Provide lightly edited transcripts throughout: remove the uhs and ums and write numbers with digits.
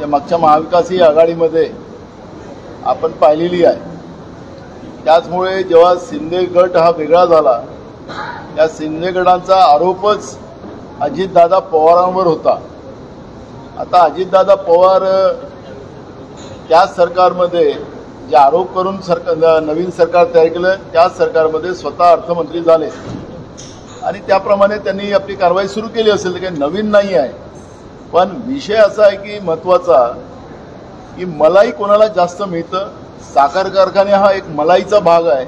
मागच्या महाविकास आघाडीमध्ये आपण पाहिलेली आहे। त्याचमुळे जेव्हा शिंदे गट हा वेगळा झाला, त्या शिंदे गटांचा आरोपच अजितदादा पवारांवर होता। आता अजितदादा पवार त्या सरकारमध्ये जे आरोप करून नवीन सरकार तयार केलं, त्या सरकारमध्ये स्वतः अर्थमंत्री झाले आणि त्याप्रमाणे त्यांनी आपली कारवाई सुरू केली असेल। काही नवीन नाही आहे, पण विषय असा आहे की महत्त्वाचा की मलाई कोणाला जास्त मिळतं। साखर कारखाने हा एक मलाईचा भाग आहे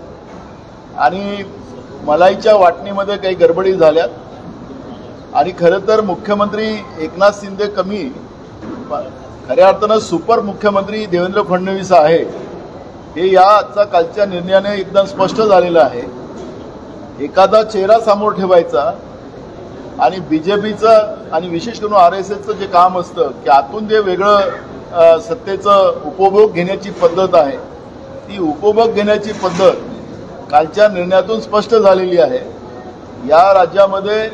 आणि मलाईच्या वाटणीमध्ये काही गडबडी झाल्यात आणि खरं तर मुख्यमंत्री एकनाथ शिंदे कमी, खऱ्या अर्थानं सुपर मुख्यमंत्री देवेंद्र फडणवीस आहे हे या आजच्या कालच्या निर्णयाने एकदम स्पष्ट झालेलं आहे। एखादा चेहरा समोर ठेवायचा आणि बीजेपीचं आणि विशेष करून RSSचं जे काम असतं की आतून जे वेगळं सत्तेचं उपभोग घेण्याची पद्धत आहे, ती उपभोग घेण्याची पद्धत कालच्या निर्णयातून स्पष्ट झालेली आहे। या राज्यामध्ये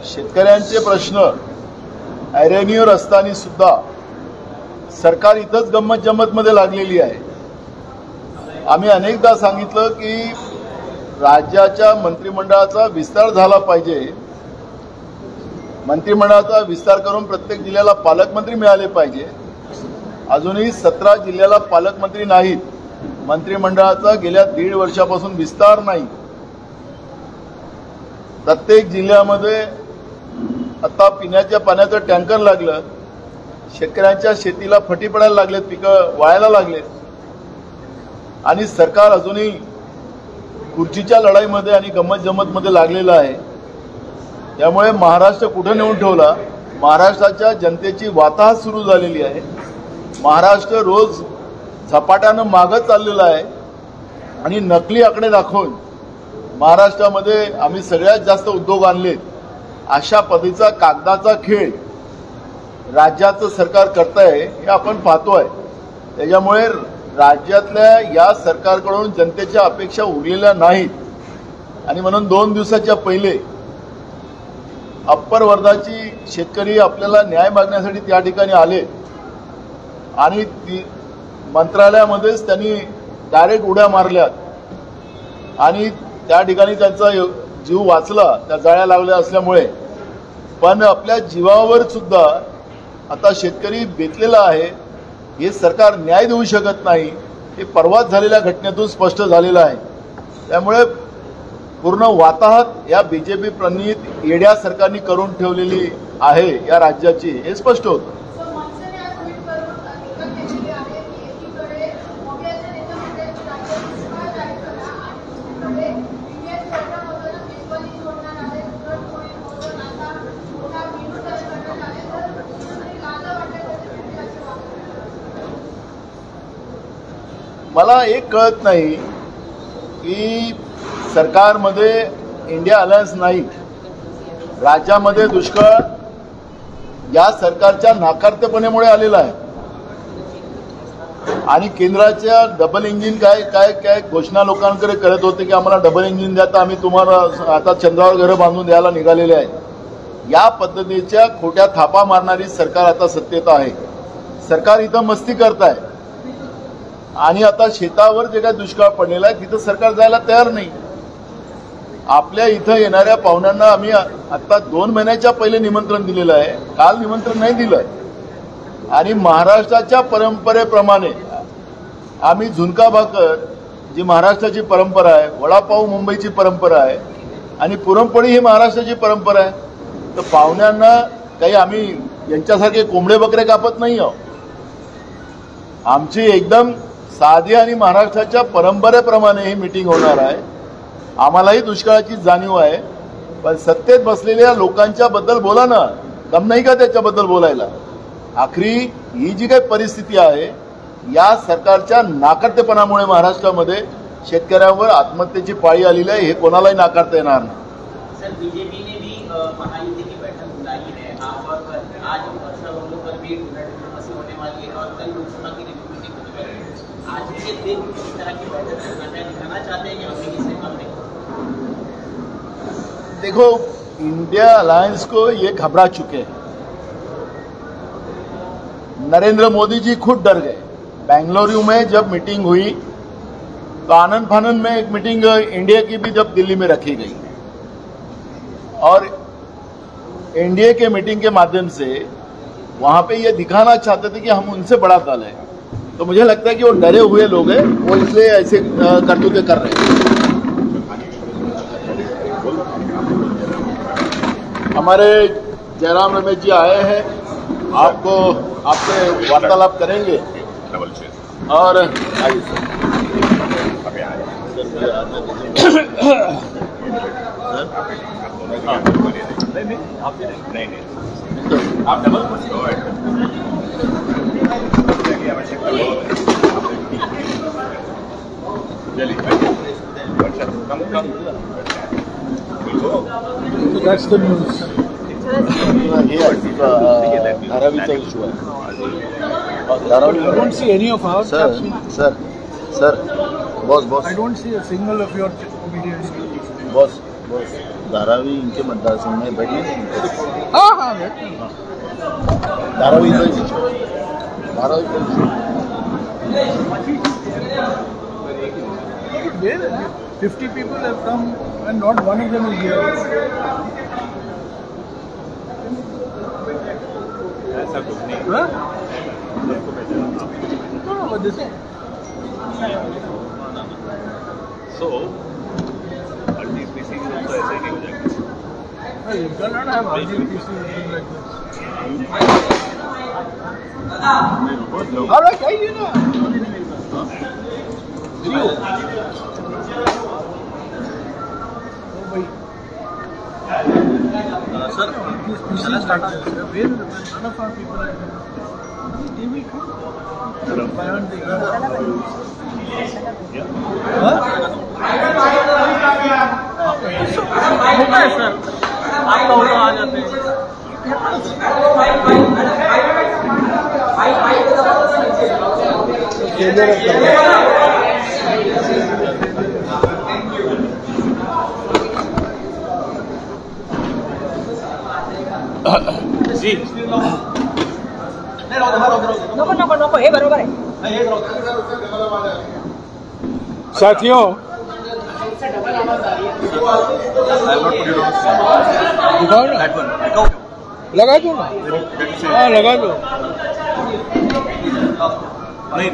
शेतकऱ्यांचे प्रश्न ऐरणीवर असताना सुद्धा सरकार इथंच गंमत जम्मतमध्ये लागलेली आहे। आम्ही अनेकदा सांगितलं की राज्याच्या मंत्रिमंडळाचा विस्तार झाला पाहिजे, मंत्रिमंडळाचा विस्तार करून प्रत्येक जिल्ह्याला पालकमंत्री मिळाले पाहिजे। अजूनही 17 जिल्ह्याला पालकमंत्री नाहीत। मंत्रिमंडळाचा गेल्या 1.5 वर्षापासून विस्तार नाही। प्रत्येक जिल्ह्यामध्ये आता पिण्याच्या पाण्याचं टँकर लागलं, शेतकऱ्यांच्या शेतीला फटी पडायला लागलेत, पिकं वाळायला लागलेत आणि सरकार अजूनही खुर्चीच्या लढाईमध्ये आणि गंमत जम्मतमध्ये लागलेलं आहे। त्यामुळे महाराष्ट्र कुठं नेऊन ठेवला, महाराष्ट्राच्या जनतेची वाताहत सुरू झालेली आहे। महाराष्ट्र रोज झपाट्यानं मागत चाललेला आहे आणि नकली आकडे दाखवून महाराष्ट्रामध्ये आम्ही सगळ्यात जास्त उद्योग आणलेत अशा पद्धतीचा कागदाचा खेळ राज्याचं सरकार करतंय हे आपण पाहतोय। त्याच्यामुळे राज्यातल्या या सरकारकडून जनतेच्या अपेक्षा उरलेल्या नाहीत आणि म्हणून 2 दिवसाच्या पहिले अप्पर वर्धाची शेतकरी आपल्याला न्याय मागण्यासाठी त्या ठिकाणी आले आणि मंत्रालयामध्येच त्यांनी डायरेक्ट उड्या मारल्यात आणि त्या ठिकाणी त्यांचा जीव वाचला त्या जाळ्या लागल्या असल्यामुळे। पण आपल्या जीवावर सुद्धा आता शेतकरी बेतलेला आहे। हे सरकार न्याय देऊ शकत नाही, हे परवाच झालेल्या घटनेतून स्पष्ट झालेलं आहे। त्यामुळे पूर्ण वाताहत या बीजेपी प्रणित येड्या सरकारने करून ठेवलेली आहे या राज्याची, हे स्पष्ट होतं। मला एक कळत नाही की सरकारमध्ये इंडिया अलायन्स नाही, राज्यामध्ये दुष्काळ या सरकारच्या नाकारतेपणामुळे आलेला आहे आणि केंद्राच्या डबल इंजिन काय घोषणा लोकांकडे करत होते की आम्हाला डबल इंजिन द्या, तर आम्ही तुम्हाला आता चंद्रावर घरं बांधून द्यायला निघालेले आहे। या पद्धतीच्या खोट्या थापा मारणारी सरकार आता सत्तेत आहे। सरकार इथं मस्ती करत आहे आणि आता शेतावर जे काय दुष्काळ पडलेला आहे तिथं सरकार जायला तयार नाही। आपल्या इथं येणाऱ्या पाहुण्यांना आम्ही आता 2 महिन्याच्या पहिले निमंत्रण दिलेलं आहे, काल निमंत्रण नाही दिलं आणि महाराष्ट्राच्या परंपरेप्रमाणे आम्ही झुणका भाकर जी महाराष्ट्राची परंपरा आहे, वडापाव मुंबईची परंपरा आहे आणि पुरणपोळी ही महाराष्ट्राची परंपरा आहे, तर पाहुण्यांना काही आम्ही यांच्यासारखे कोंबडे बकरे कापत नाही आहोत। आमची एकदम साधी आणि महाराष्ट्राच्या परंपरेप्रमाणे ही मीटिंग होणार आहे। आम्हालाही दुष्काळाची जाणीव आहे, पण सत्तेत बसलेल्या लोकांच्या बद्दल बोला ना, दम नाही का त्याच्याबद्दल बोलायला। आखरी ही जी काही परिस्थिती आहे या सरकारच्या नाकारतेपणामुळे महाराष्ट्रामध्ये शेतकऱ्यांवर आत्महत्येची पाळी आलेली आहे, हे कोणालाही नाकारता येणार नाही। सर, बीजेपी ने भी महायुति की बैठक बुलाई है, आज पर भी होने वाली है और कल लोकसभा की आज के दिन इस तरह की बैठक दिखाना चाहते हैं कि अभी किसी मामले। देखो, इंडिया अलायंस को ये घबरा चुके हैं। नरेंद्र मोदी जी खुद डर गए। बेंगलुरु में जब मीटिंग हुई तो आनंद फानंद में एक मीटिंग इंडिया की भी जब दिल्ली में रखी गई और इंडिया के मीटिंग के माध्यम से वहां पे ये दिखाना चाहते थे कि हम उनसे बड़ा दल है। तो मुझे लगता है कि वो डरे हुए लोग हैं, वो इसलिए ऐसे करतूतें कर रहे हैं। हमारे जयराम रमेश जी आए हैं, आपको आपसे वार्तालाप करेंगे और आइए सर। आप डबल That's the news. धारावीचा इश्यू आहे। I don't see any of our sir sir sir boss I don't see a single of your videos. Boss Dharavi इनके मतदारसंघ में बैठे हाँ धारावीचा issue There 50 people have come and not one of them is here. ऐसा कुछ नहीं। Huh? No, but this is. So, RTPC also ऐसा ही नहीं हो जाएगा। You cannot have RGPC like this. All right, आइए ना। Sir None of our people are here. They will come. Why aren't they here? आप लोग आ जाते जी नको हे बरोबर आहे। साथियों दिखाओ ना, लगा दो ना। हाँ लगा दो। नहीं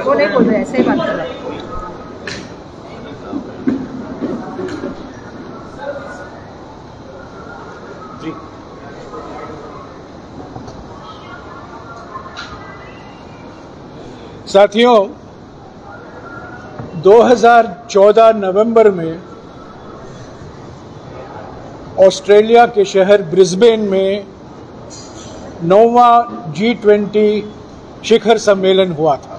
वो नहीं बोल रहे, ऐसे ही बात कर रहे हैं। साथियों 2014 नवंबर में ऑस्ट्रेलिया के शहर ब्रिस्बेन में 9वां G20 शिखर सम्मेलन हुआ था।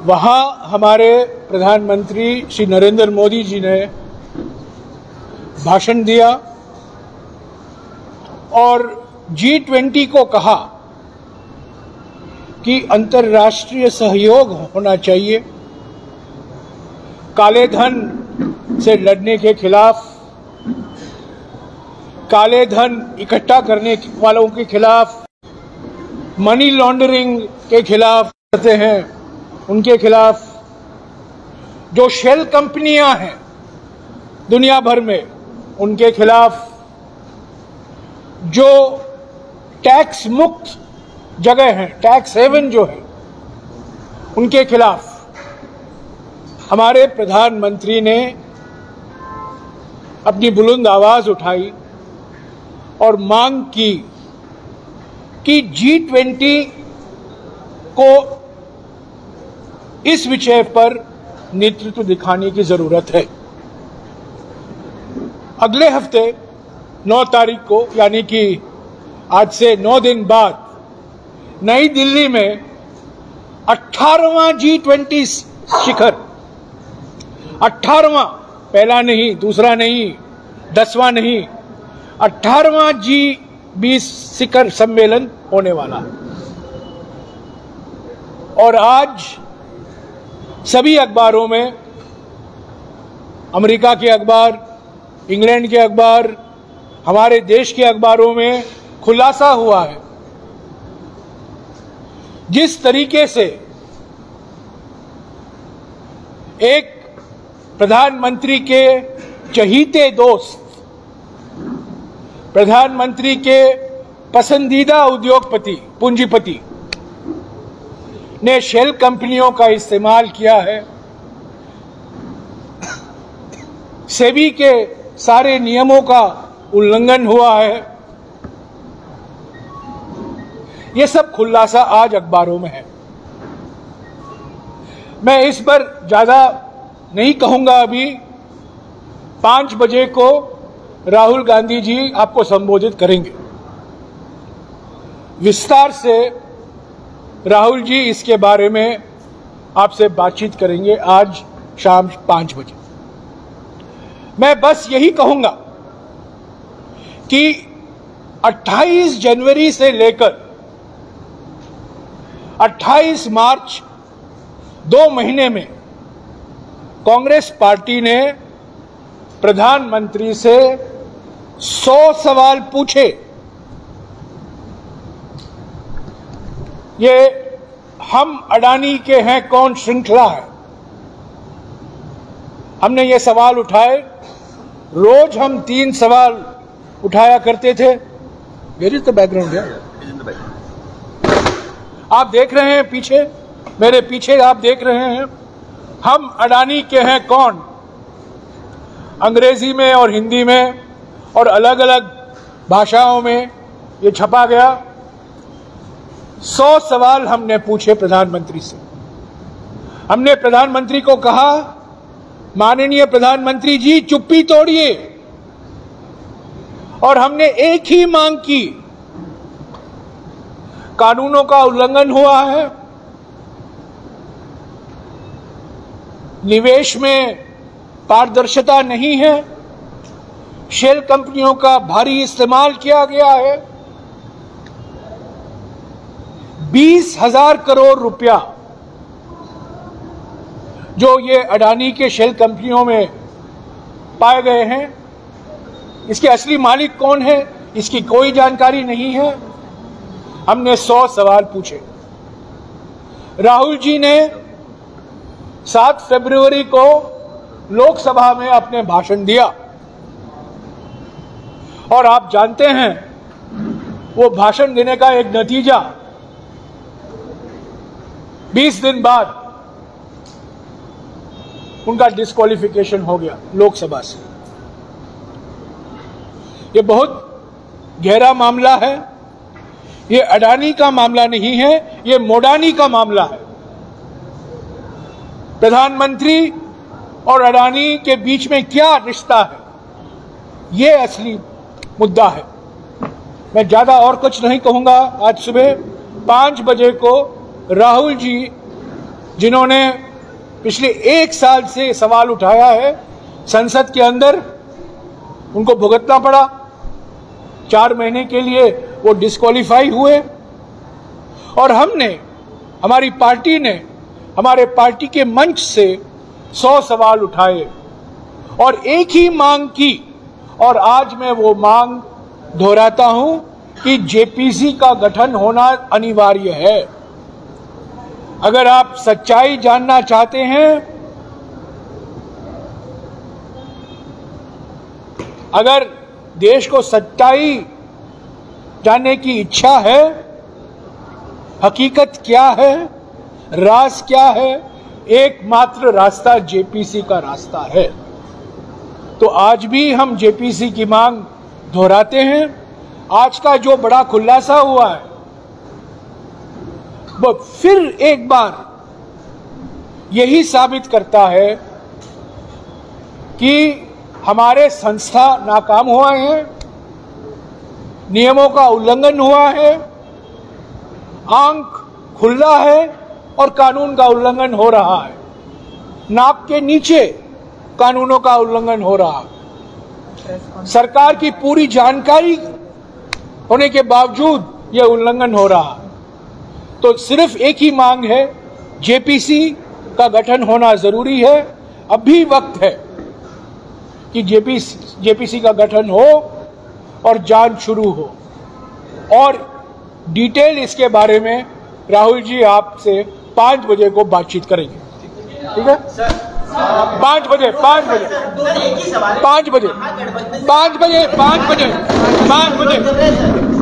वहां हमारे प्रधानमंत्री श्री नरेंद्र मोदी जी ने भाषण दिया और G20 को कहा कि अंतर्राष्ट्रीय सहयोग होना चाहिए, काले धन से लड़ने के खिलाफ, काले धन इकट्ठा करने वालों के खिलाफ, मनी लॉन्ड्रिंग के खिलाफ करते हैं उनके खिलाफ, जो शेल कंपनियां हैं दुनिया भर में उनके खिलाफ, जो टैक्स मुक्त जगह है, टैक्स हेवन जो है उनके खिलाफ हमारे प्रधानमंत्री ने अपनी बुलंद आवाज उठाई और मांग की कि G20 को इस विषय पर नेतृत्व दिखाने की जरूरत है। अगले हफ्ते 9 तारीख को, यानी कि आज से 9 दिन बाद नई दिल्ली में 18वां G20 शिखर, 18वां, पहला नहीं, दूसरा नहीं, 10वां नहीं, 18वां G20 शिखर सम्मेलन होने वाला। और आज सभी अखबारों में, अमेरिका के अखबार, इंग्लैंड के अखबार, हमारे देश के अखबारों में खुलासा हुआ है। जिस तरीके से एक प्रधानमंत्री के चहीते दोस्त, प्रधानमंत्री के पसंदीदा उद्योगपति, पूंजीपति ने शेल कंपनियों का इस्तेमाल किया है, सेबी के सारे नियमों का उल्लंघन हुआ है, ये सब खुलासा आज अखबारों में है। मैं इस पर ज्यादा नहीं कहूंगा। अभी 5 बजे को राहुल गांधी जी आपको संबोधित करेंगे। विस्तार से राहुल जी इसके बारे में आपसे बातचीत करेंगे आज शाम 5 बजे। मैं बस यही कहूंगा कि 28 जनवरी से लेकर 28 मार्च 2 महीने में कांग्रेस पार्टी ने प्रधानमंत्री से 100 सवाल पूछे। ये हम अडानी के हैं कौन श्रृंखला है। हमने ये सवाल उठाए, रोज हम 3 सवाल उठाया करते थे। वेयर इज द बैकग्राउंड है, आप देख रहे हैं पीछे, मेरे पीछे आप देख रहे हैं। हम अडानी के हैं कौन, अंग्रेजी में और हिंदी में और अलग अलग भाषाओं में ये छपा गया। 100 सवाल हमने पूछे प्रधानमंत्री से। हमने प्रधानमंत्री को कहा, माननीय प्रधानमंत्री जी चुप्पी तोड़िए, और हमने एक ही मांग की, कानूनों का उल्लंघन हुआ है, निवेश में पारदर्शिता नहीं है, शेल कंपनियों का भारी इस्तेमाल किया गया है, 20,000 करोड़ रुपया जो ये अडानी के शेल कंपनियों में पाए गए हैं, इसके असली मालिक कौन है, इसकी कोई जानकारी नहीं है। हमने 100 सवाल पूछे। राहुल जी ने 7 फरवरी को लोकसभा में अपने भाषण दिया, और आप जानते हैं वो भाषण देने का एक नतीजा 20 दिन बाद उनका डिस्क्वालिफिकेशन हो गया लोकसभा से। ये बहुत गहरा मामला है। ये अडानी का मामला नहीं है, ये मोडानी का मामला है। प्रधानमंत्री और अडानी के बीच में क्या रिश्ता है, ये असली मुद्दा है। मैं ज्यादा और कुछ नहीं कहूंगा। आज सुबह 5 बजे को राहुल जी, जिन्होंने पिछले 1 साल से सवाल उठाया है संसद के अंदर, उनको भुगतना पड़ा। 4 महीने के लिए वो डिस्क्वालीफाई हुए, और हमने, हमारी पार्टी ने, हमारे पार्टी के मंच से 100 सवाल उठाए और एक ही मांग की, और आज मैं वो मांग दोहराता हूं कि जेपीसी का गठन होना अनिवार्य है। अगर आप सच्चाई जानना चाहते हैं, अगर देश को सच्चाई जानने की इच्छा है, हकीकत क्या है, राज क्या है, एकमात्र रास्ता जेपीसी का रास्ता है। तो आज भी हम जेपीसी की मांग दोहराते हैं। आज का जो बड़ा खुलासा हुआ है वो फिर एक बार यही साबित करता है कि हमारे संस्था नाकाम हुआ है, नियमों का उल्लंघन हुआ है, आंख खुला है और कानून का उल्लंघन हो रहा है। नाक के नीचे कानूनों का उल्लंघन हो रहा है। सरकार की पूरी जानकारी होने के बावजूद यह उल्लंघन हो रहा है। तो सिर्फ एक ही मांग है, जेपीसी का गठन होना जरूरी है। अभी वक्त है कि जेपीसी का गठन हो और जांच शुरू हो। और डिटेल इसके बारे में राहुल जी आपसे 5 बजे को बातचीत करेंगे, ठीक है? 5 बजे 5 बजे 5 बजे 5 बजे 5 बजे 5 बजे